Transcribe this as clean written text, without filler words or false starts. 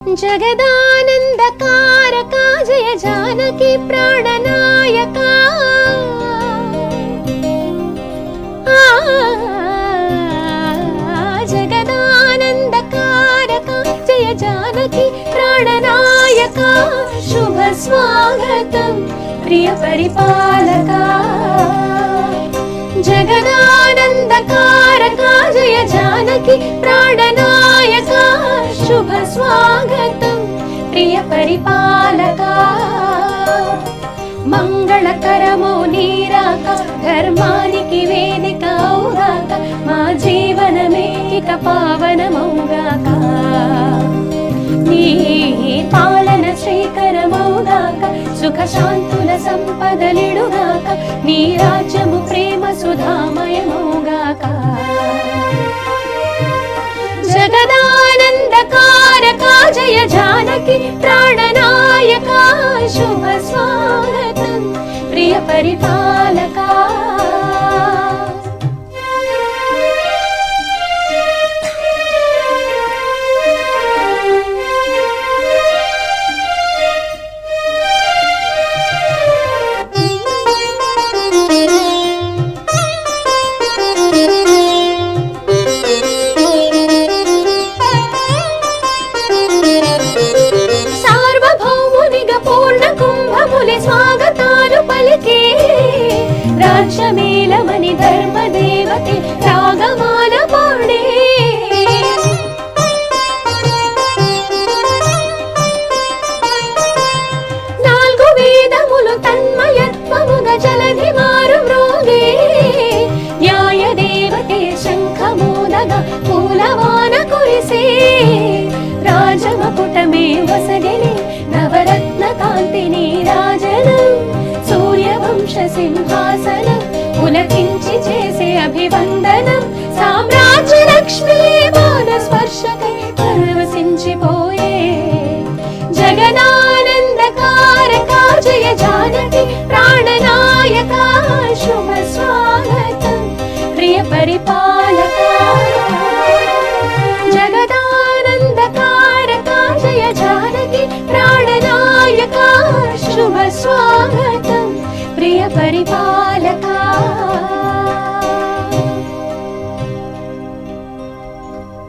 जगदानन्दकारका जय जानकी प्राणनायका जगदानन्दकारका जय जानकी प्राणनायका शुभ स्वागतं प्रिय परिपालका जगदानन्दकारका जय जानकी प्राणनायका शुभ स्वागतं प्रिय परिपालका मंगलकरमो नीराक धर्मानिकि वेदिकौगाक मा जीवनमे इक पावनमौगाक नी पालन श्रीकरमौगाक सुख शांतुल संपदलिडुगाक नी राज्यमु प्रेम सुधामयमौगाक जगदानन्दकारका जय जानकी प्राणनायका शुभ स्वागतं प्रिय परिपालका स्वागतानु पलिके राज्यमेलमनि धर्मदेवते रागमाल पाडे नाल्गु वेदमुलु तन्मयत्वमुग जलधि मारु म्रोगे न्याय देवते शंखमोदग पूलवान कुरिसे राजमकुटमे वसगिनि नवरत्न कांतिनि सूर्यवंश सिंहासनं पुलकिंचि चेसे अभिवंदनं साम्राज्य लक्ष्मी मानस्पर्शकै परवशिंचिपोये जगदानन्दकारका जय जानकी प्राणनायका शुभ स्वागतं प्रिय परिपालका जगदानन्दकारका जय जानकी प्राणनायका शुभ स्वागतं प्रिय परिपालका